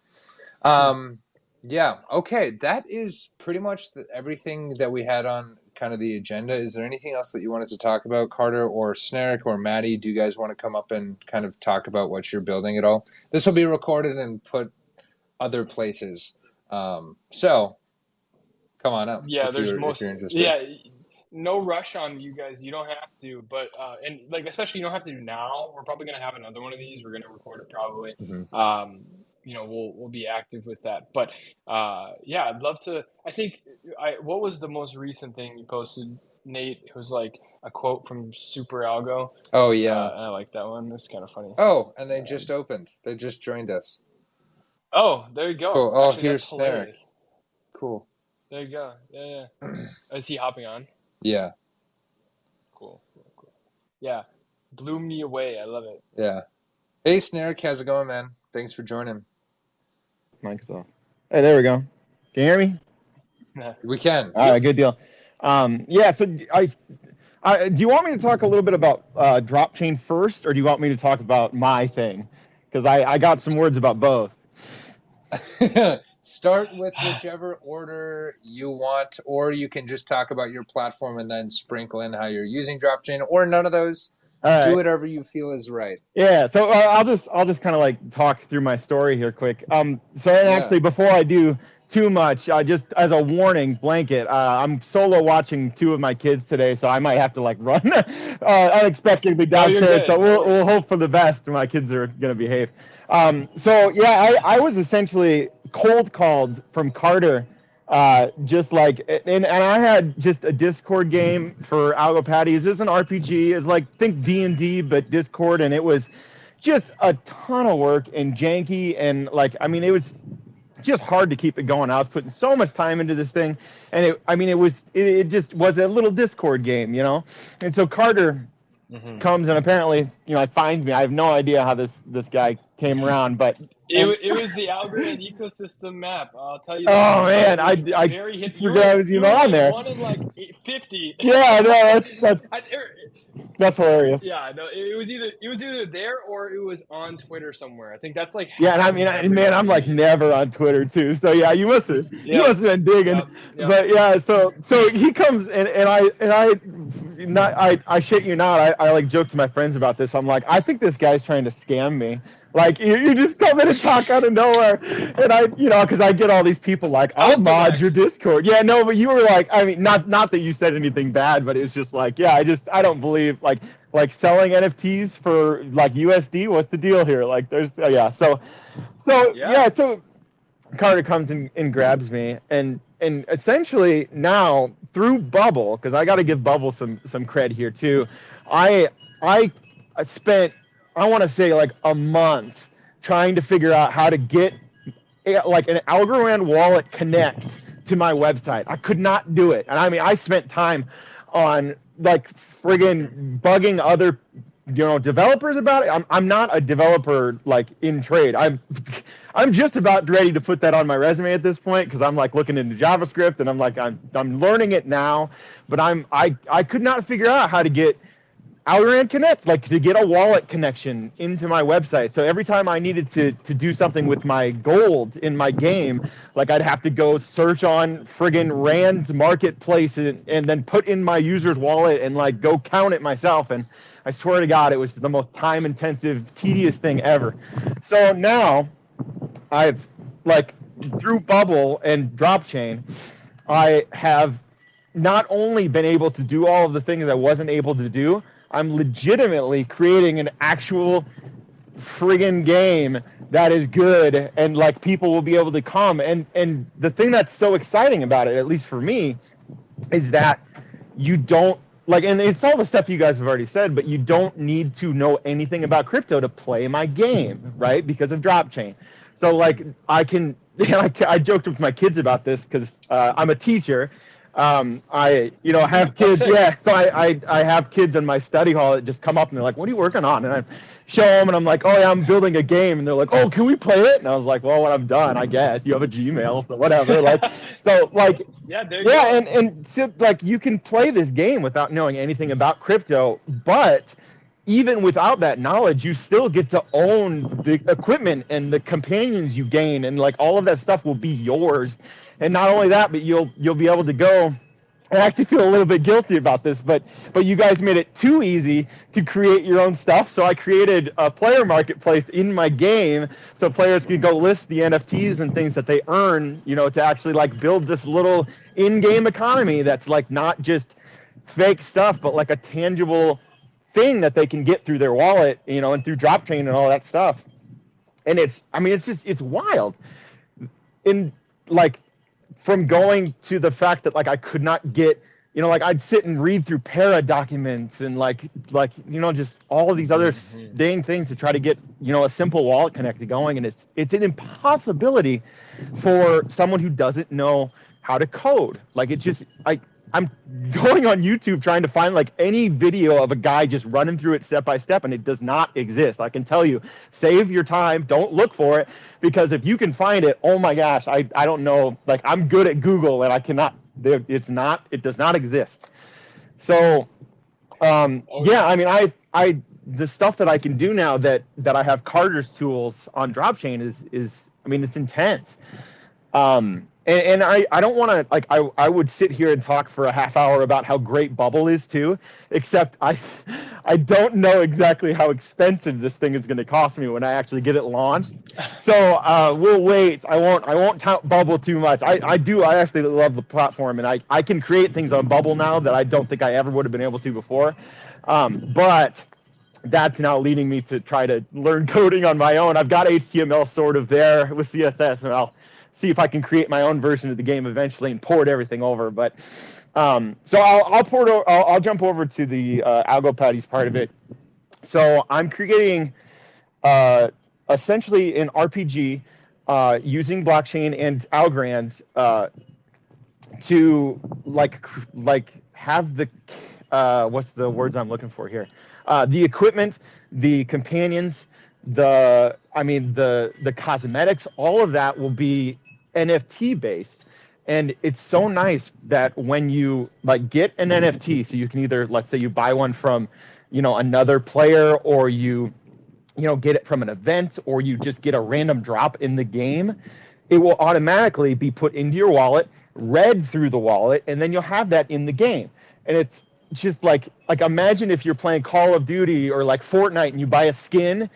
Yeah. Okay. That is pretty much everything that we had on kind of the agenda. Is there anything else that you wanted to talk about, Carter or Snerick or Maddie? Do you guys want to come up and kind of talk about what you're building at all? This will be recorded and put other places. So come on up. Yeah, if you're interested. Yeah, no rush on you guys. You don't have to, but and like especially you don't have to do now. We're probably gonna have another one of these. We're gonna record it probably. Mm-hmm. You know, we'll be active with that. But yeah, I'd love to. I think what was the most recent thing you posted, Nate? It was like a quote from Super Algo. Oh yeah, and I like that one. It's kind of funny. Oh, and they just opened. They just joined us. Oh, there you go. Cool. Oh, Actually, here's that's Snare. hilarious. Cool. There you go. Yeah. Is he hopping on? Yeah. Cool. Yeah. Blew me away. I love it. Yeah. Hey, Snare, how's it going, man? Thanks for joining. Mic's off. Hey, there we go. Can you hear me? We can. All right, good deal. Yeah, so do you want me to talk a little bit about DropChain first, or do you want me to talk about my thing? Because I got some words about both. Start with whichever order you want, or you can just talk about your platform and then sprinkle in how you're using DropChain, or none of those. Do whatever you feel is right. Yeah, so I'll just kind of like talk through my story here quick. Actually, before I do too much, just as a warning blanket, I'm solo watching 2 of my kids today, so I might have to like run unexpectedly downstairs. So we'll hope for the best. My kids are gonna behave. I was essentially cold called from Carter. Just like, and I had just a Discord game for Algo Patties. It was an RPG. It's like, think D&D, but Discord, and it was just a ton of work and janky, and like, I mean, it was just hard to keep it going. I was putting so much time into this thing, and it just was a little Discord game, you know? And so Carter comes and apparently, finds me. I have no idea how this guy came around, but it was the Algorand ecosystem map. I'll tell you. Oh man, I forgot I was even on there. 1 in like 50. Yeah, no, that's hilarious. Yeah, no, it was either there or it was on Twitter somewhere. I think that's like. Yeah, and I mean, man, I'm like never on Twitter too. So yeah, you must have been digging. Yep. But yeah, so he comes and I shit you not, I like joke to my friends about this. I'm like, I think this guy's trying to scam me. Like you just come in and talk out of nowhere, and because I get all these people like, I'll mod your Discord. Yeah, no, but you were like, I mean, not that you said anything bad, but it's just like, yeah, I don't believe like selling NFTs for like USD. What's the deal here? Like, there's so Carter comes and grabs me, and essentially now through Bubble, because I got to give Bubble some cred here too. I spent, I want to say like a month trying to figure out how to get like an Algorand wallet connect to my website. I could not do it. And I mean, I spent time on like friggin' bugging other developers about it. I'm not a developer like in trade. I'm just about ready to put that on my resume at this point, because I'm like looking into JavaScript and I'm like I'm learning it now, but I could not figure out how to get Algorand Connect, like to get a wallet connection into my website. So every time I needed to do something with my gold in my game, like I'd have to go search on friggin' Rand's marketplace and then put in my user's wallet and like go count it myself. And I swear to God, it was the most time-intensive, tedious thing ever. So now I've like through Bubble and DropChain, I have not only been able to do all of the things I wasn't able to do, I'm legitimately creating an actual friggin' game that is good, and like people will be able to come. And the thing that's so exciting about it, at least for me, is that you don't like, and it's all the stuff you guys have already said, but you don't need to know anything about crypto to play my game, right? Because of DropChain. So like I can, I joked with my kids about this because I'm a teacher. I have kids. Yeah, so I have kids in my study hall that just come up and they're like, "What are you working on?" And I show them and I'm like, "Oh yeah, I'm building a game." And they're like, "Oh, can we play it?" And I was like, "Well, when I'm done, I guess you have a Gmail, so whatever." Like, so like, yeah, there you go. and so, like you can play this game without knowing anything about crypto, but even without that knowledge, you still get to own the equipment and the companions you gain, and like all of that stuff will be yours. And not only that, but you'll be able to go. I actually feel a little bit guilty about this, but you guys made it too easy to create your own stuff. So I created a player marketplace in my game, so players can go list the NFTs and things that they earn, to actually like build this little in-game economy that's like not just fake stuff, but like a tangible thing that they can get through their wallet, and through DropChain and all that stuff. And it's wild. In like from going to the fact that like I could not get, like I'd sit and read through para documents and like just all of these other dang things to try to get, a simple wallet connected going, and it's an impossibility for someone who doesn't know how to code. Like it's just I'm going on YouTube trying to find like any video of a guy just running through it step by step, and it does not exist. I can tell you, save your time, don't look for it, because if you can find it, oh my gosh, I don't know, like I'm good at Google and I cannot, it does not exist. So yeah, I mean, I the stuff that I can do now that I have Carter's tools on DropChain is I mean, it's intense. And I don't want to, like, I would sit here and talk for a half hour about how great Bubble is too, except I don't know exactly how expensive this thing is going to cost me when I actually get it launched. So we'll wait. I won't tout Bubble too much. I actually love the platform, and I can create things on Bubble now that I don't think I ever would have been able to before. But that's now leading me to try to learn coding on my own. I've got HTML sort of there with CSS, and I'll see if I can create my own version of the game eventually and port everything over. But so I'll jump over to the Algo Putties part of it. So I'm creating essentially an RPG using blockchain and Algorand to like have the what's the words I'm looking for here? The equipment, the companions, the cosmetics, all of that will be NFT based. And it's so nice that when you like get an NFT, so you can either, let's say you buy one from, another player, or you get it from an event, or you just get a random drop in the game, it will automatically be put into your wallet, read through the wallet, and then you'll have that in the game. And it's just like imagine if you're playing Call of Duty or like Fortnite and you buy a skin.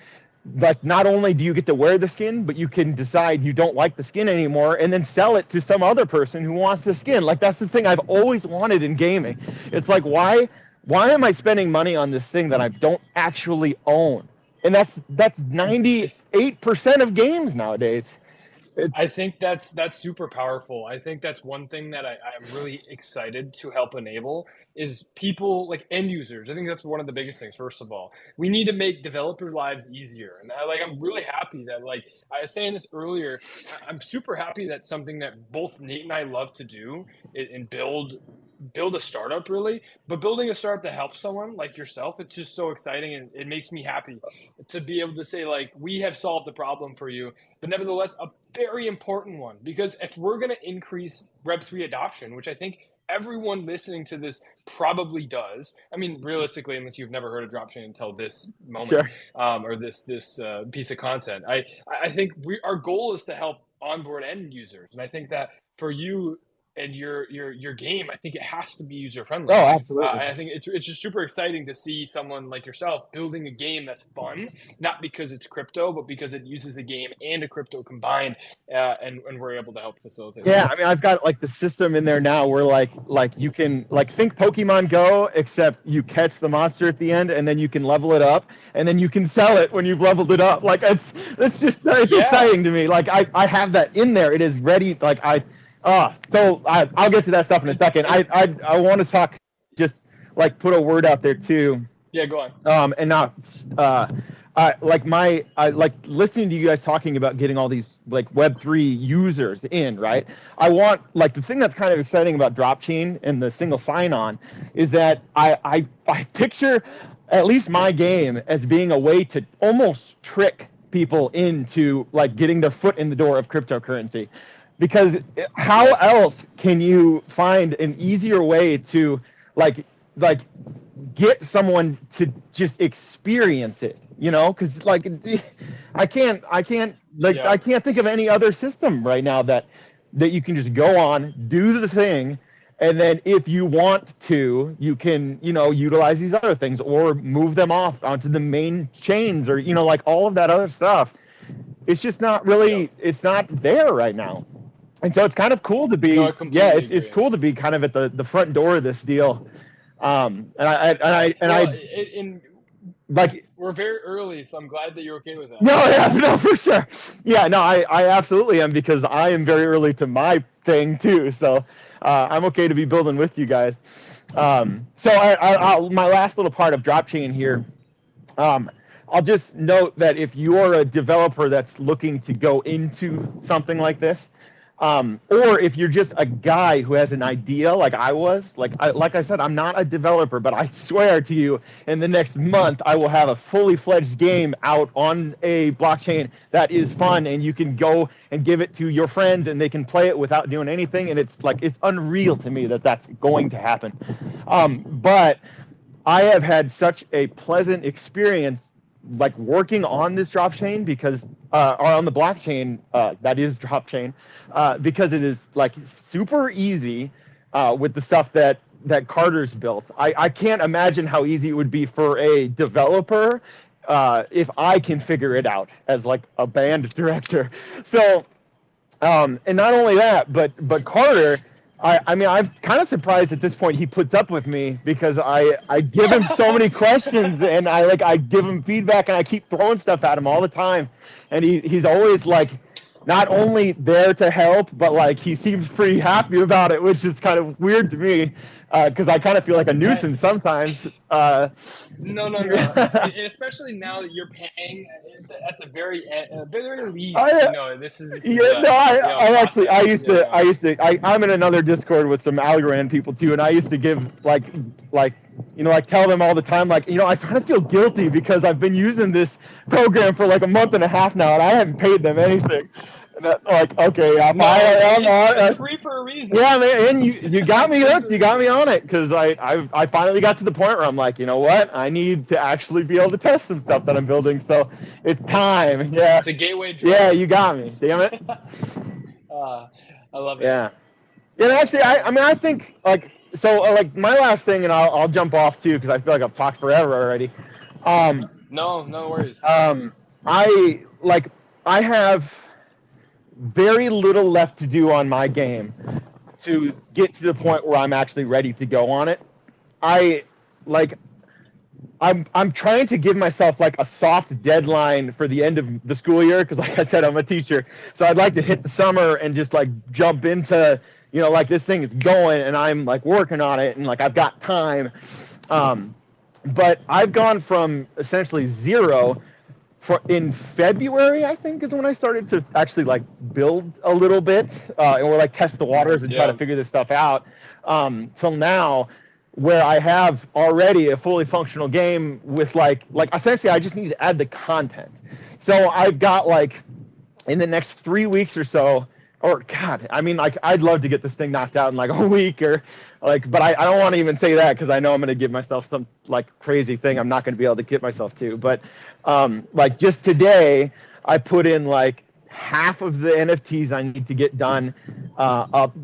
Like, not only do you get to wear the skin, but you can decide you don't like the skin anymore and then sell it to some other person who wants the skin. Like, that's the thing I've always wanted in gaming. It's like, why am I spending money on this thing that I don't actually own? And that's 98% of games nowadays. I think that's super powerful. I think that's one thing that I'm really excited to help enable is people like end users. I think that's one of the biggest things. First of all, we need to make developer lives easier. And I'm really happy that, like I was saying this earlier, I'm super happy that something that both Nate and I love to do and build a startup, really, but building a startup that helps someone like yourself, it's just so exciting, and it makes me happy to be able to say, like, we have solved a problem for you, but nevertheless a very important one, because if we're going to increase Web3 adoption, which I think everyone listening to this probably does. I mean, realistically, unless you've never heard of DropChain until this moment, Sure. or this piece of content, I think our goal is to help onboard end users, and I think that for you and your game, I think it has to be user friendly. Oh, absolutely. I think it's just super exciting to see someone like yourself building a game that's fun, not because it's crypto, but because it uses a game and a crypto combined, and we're able to help facilitate. Yeah, I mean, I've got like the system in there now where like you can think Pokemon Go, except you catch the monster at the end and then you can level it up and then you can sell it when you've leveled it up. Like it's just exciting to me. Like I have that in there. It is ready. Like so I'll get to that stuff in a second. I want to talk, just like put a word out there too. Yeah, go on. And not like listening to you guys talking about getting all these like Web3 users in, right? I want like the thing that's kind of exciting about DropChain and the single sign-on is that I picture at least my game as being a way to almost trick people into like getting their foot in the door of cryptocurrency, because how Yes. else can you find an easier way to like get someone to just experience it, you know? Because like I can't like Yeah. I can't think of any other system right now that you can just go on, do the thing, and then if you want to, you can, you know, utilize these other things or move them off onto the main chains, or, you know, like all of that other stuff. It's just not really, it's not there right now. And so it's kind of cool to be, No, I completely agree. it's cool to be kind of at the front door of this deal. Like, we're very early, so I'm glad that you're okay with that. no, for sure. Yeah, no, I absolutely am, because I am very early to my thing too. So I'm okay to be building with you guys. So my last little part of DropChain here, I'll just note that if you're a developer that's looking to go into something like this, or if you're just a guy who has an idea like I was, like I said, I'm not a developer, but I swear to you, in the next month, I will have a fully fledged game out on a blockchain that is fun, and you can go and give it to your friends, and they can play it without doing anything, and it's unreal to me that that's going to happen. But I have had such a pleasant experience like working on this DropChain, because or on the blockchain that is DropChain, because it is like super easy with the stuff that Carter's built. I can't imagine how easy it would be for a developer if I can figure it out as like a band director. So and not only that, but Carter, I mean, I'm kind of surprised at this point he puts up with me, because I give him so many questions, and I give him feedback, and I keep throwing stuff at him all the time, and he's always like not only there to help, but like he seems pretty happy about it, which is kind of weird to me, because I kind of feel like a nuisance sometimes. No. And especially now that you're paying at the very least, you know, this is I'm in another Discord with some Algorand people too, and I used to give like you know, like tell them all the time, like, you know, I kind of feel guilty because I've been using this program for like a month and a half now, and I haven't paid them anything. And that's like, okay, it's free for a reason. Yeah, man, and you got me hooked. You got me on it, because I finally got to the point where I'm like, you know what? I need to actually be able to test some stuff that I'm building. So it's time. Yeah. It's a gateway drug. Yeah, you got me. Damn it. I love it. Yeah. And actually, I think like my last thing, and I'll jump off too, because I feel like I've talked forever already. No worries. I have very little left to do on my game to get to the point where I'm actually ready to go on it. I'm trying to give myself like a soft deadline for the end of the school year, because like I said, I'm a teacher, so I'd like to hit the summer and just like jump into, you know, like this thing is going and I'm like working on it and like I've got time. But I've gone from essentially zero in February, I think, is when I started to actually like build a little bit or like test the waters and try to figure this stuff out, till now, where I have already a fully functional game with like essentially I just need to add the content. So I've got like in the next 3 weeks or so, or God, I mean, like I'd love to get this thing knocked out in like a week or like, but I don't want to even say that, because I know I'm going to give myself some like crazy thing I'm not going to be able to get myself to. But like just today, I put in like half of the NFTs I need to get done,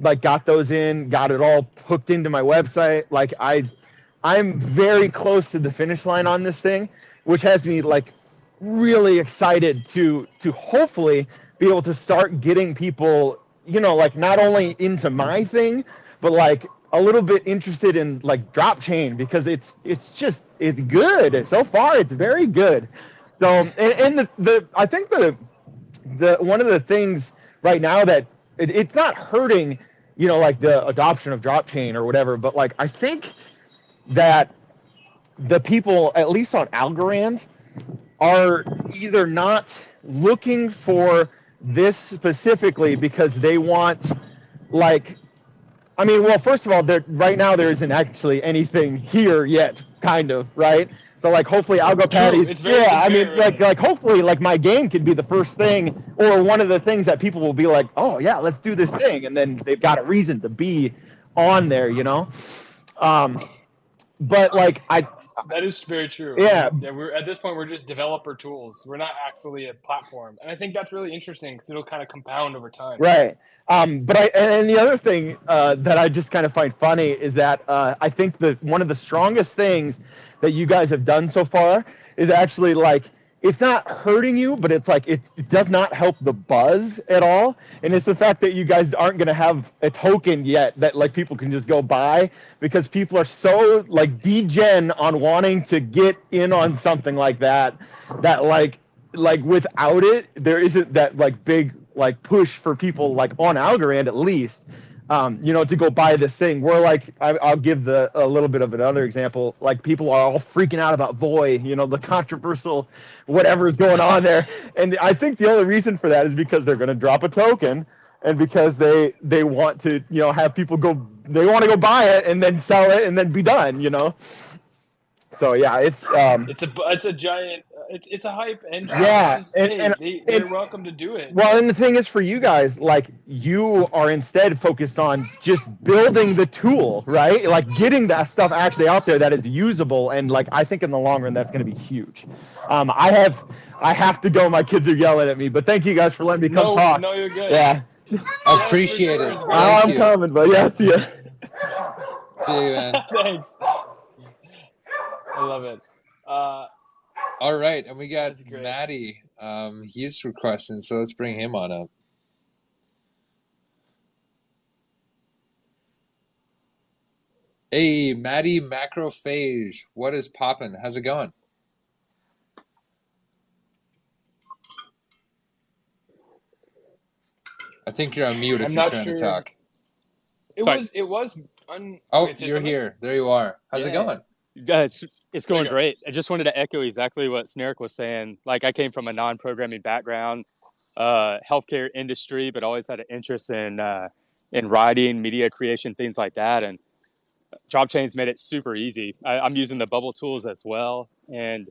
like got those in, got it all hooked into my website. Like I'm very close to the finish line on this thing, which has me like really excited to hopefully be able to start getting people, you know, like not only into my thing, but like a little bit interested in like DropChain, because it's good so far. It's very good. So and I think the one of the things right now that it's not hurting, you know, like the adoption of DropChain or whatever, but like I think that the people, at least on Algorand, are either not looking for this specifically because they want, like, I mean, well, first of all, right now there isn't actually anything here yet, kind of, right? So like, hopefully, I'll go True. Patty. Yeah, I mean, Very early. like hopefully, like my game could be the first thing or one of the things that people will be like, oh yeah, let's do this thing, and then they've got a reason to be on there, you know. But like that is very true. Yeah. We're at this point, we're just developer tools. We're not actually a platform, and I think that's really interesting because it'll kind of compound over time. Right. But and the other thing that I just kind of find funny is that I think that one of the strongest things that you guys have done so far is actually like, it's not hurting you, but it's like it does not help the buzz at all. And it's the fact that you guys aren't going to have a token yet that like people can just go buy, because people are so like degen on wanting to get in on something like that, that like without it there isn't that like big like push for people like on Algorand at least, you know, to go buy this thing. Where like I'll give a little bit of another example. Like people are all freaking out about Voy, you know, the controversial whatever is going on there, and I think the only reason for that is because they're going to drop a token, and because they want to, you know, have people they want to go buy it and then sell it and then be done, you know. So yeah, it's a giant, it's a hype engine. Yeah, They're welcome to do it. Well, and the thing is, for you guys, like, you are instead focused on just building the tool, right? Like getting that stuff actually out there that is usable, and like I think in the long run that's going to be huge. I have to go. My kids are yelling at me, but thank you guys for letting me come talk. No, you're good. Yeah, appreciate it. I'm coming, but yeah, see ya. See you, man. Thanks. I love it. All right, and we got Maddie. He's requesting, so let's bring him on up. Hey, Maddie Macrophage, what is poppin'? How's it going? I think you're on mute if you're trying to talk. It was. You're here. There you are. How's it going? It's going great. I just wanted to echo exactly what Snerick was saying. Like, I came from a non-programming background, healthcare industry, but always had an interest in writing, media creation, things like that. And DropChain's made it super easy. I'm using the bubble tools as well, and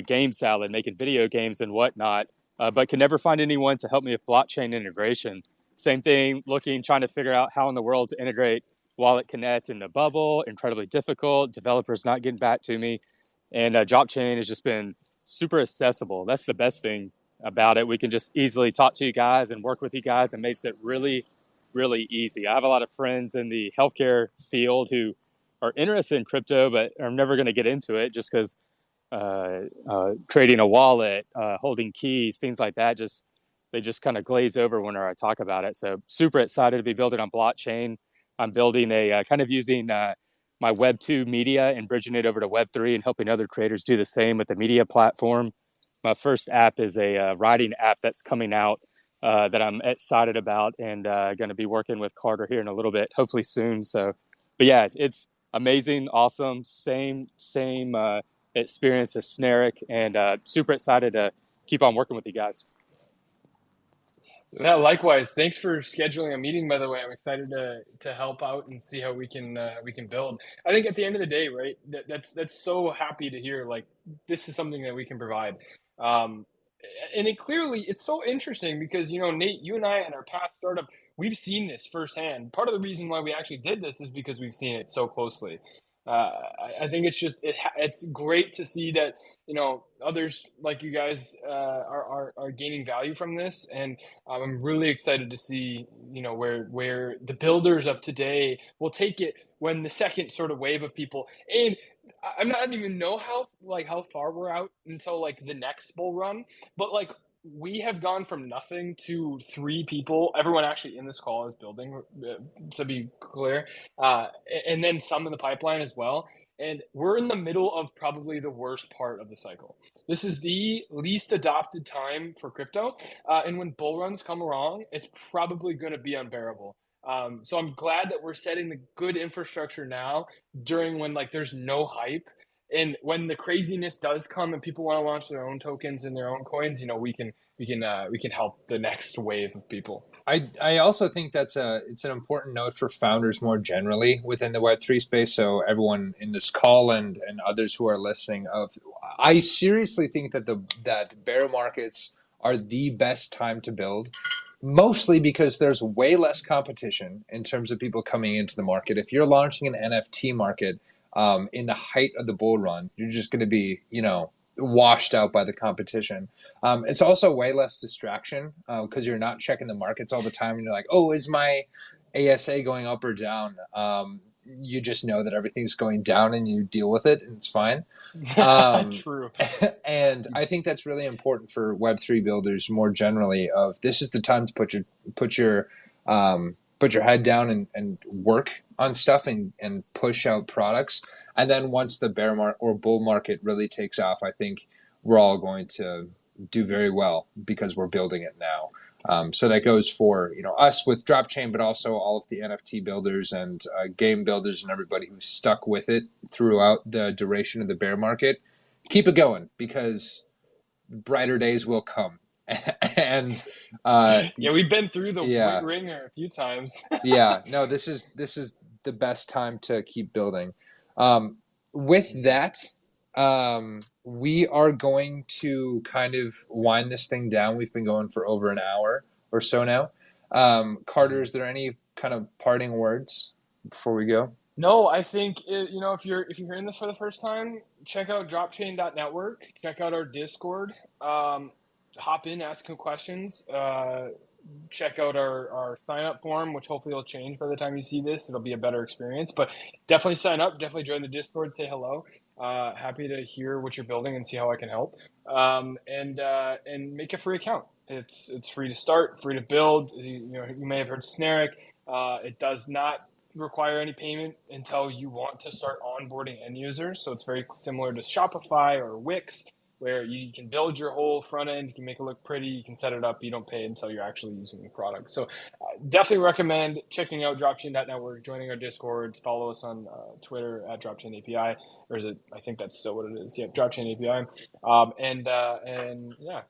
Game Salad, making video games and whatnot, but can never find anyone to help me with blockchain integration. Same thing, trying to figure out how in the world to integrate Wallet Connect into Bubble. Incredibly difficult. Developers not getting back to me. And DropChain has just been super accessible. That's the best thing about it. We can just easily talk to you guys and work with you guys, and makes it really, really easy. I have a lot of friends in the healthcare field who are interested in crypto, but are never going to get into it just because creating a wallet, holding keys, things like that, they just kind of glaze over whenever I talk about it. So super excited to be building on blockchain. I'm building a kind of using my Web2 media and bridging it over to Web3 and helping other creators do the same with the media platform. My first app is a writing app that's coming out that I'm excited about, and going to be working with Carter here in a little bit, hopefully soon. So, but yeah, it's amazing, awesome, same experience as Snerick, and super excited to keep on working with you guys. Yeah, likewise. Thanks for scheduling a meeting, by the way. I'm excited to help out and see how we can build. I think at the end of the day, right, that's so happy to hear, like, this is something that we can provide. And it's so interesting because, you know, Nate, you and I in our past startup, we've seen this firsthand. Part of the reason why we actually did this is because we've seen it so closely. I think it's great to see that, you know, others like you guys are gaining value from this, and I'm really excited to see, you know, where the builders of today will take it when the second sort of wave of people. And I'm not even know how far we're out until like the next bull run, but like, we have gone from nothing to 3 people. Everyone actually in this call is building, to be clear, and then some in the pipeline as well. And we're in the middle of probably the worst part of the cycle. This is the least adopted time for crypto, and when bull runs come along, it's probably going to be unbearable. So I'm glad that we're setting the good infrastructure now during when like there's no hype. And when the craziness does come and people want to launch their own tokens and their own coins, we can help the next wave of people. I also think it's an important note for founders more generally within the Web3 space. So everyone in this call and others who are listening, I seriously think that bear markets are the best time to build, mostly because there's way less competition in terms of people coming into the market. If you're launching an NFT market in the height of the bull run, you're just going to be, washed out by the competition. It's also way less distraction because you're not checking the markets all the time and you're like, oh, is my ASA going up or down? You just know that everything's going down and you deal with it and it's fine. True. And I think that's really important for Web3 builders more generally. This is the time to put your head down and work on stuff and push out products. And then once the bear market or bull market really takes off, I think we're all going to do very well because we're building it now. So that goes for us with DropChain, but also all of the NFT builders and game builders and everybody who's stuck with it throughout the duration of the bear market. Keep it going because brighter days will come. And we've been through the ringer a few times. No, this is the best time to keep building. With that, we are going to kind of wind this thing down. We've been going for over an hour or so now. Carter, is there any kind of parting words before we go? No, I think if you're hearing this for the first time, check out dropchain.network. Check out our Discord. Hop in, ask some questions. Check out our sign up form, which hopefully will change by the time you see this. It'll be a better experience, but definitely sign up. Definitely join the Discord. Say hello. Happy to hear what you're building and see how I can help. And make a free account. It's free to start, free to build. You may have heard Snarek. It does not require any payment until you want to start onboarding end users. So it's very similar to Shopify or Wix, where you can build your whole front end, you can make it look pretty, you can set it up, you don't pay until you're actually using the product. So definitely recommend checking out dropchain.network, joining our Discord, follow us on Twitter at DropChain API, or is it, I think that's still what it is. Yeah, DropChain API. And yeah,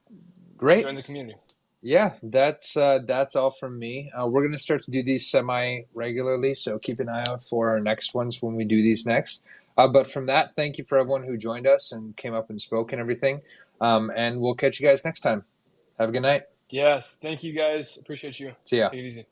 great. Join the community. Yeah, that's all from me. We're going to start to do these semi-regularly, so keep an eye out for our next ones when we do these next. But from that, thank you for everyone who joined us and came up and spoke and everything. And we'll catch you guys next time. Have a good night. Yes, thank you guys. Appreciate you. See ya. Take it easy.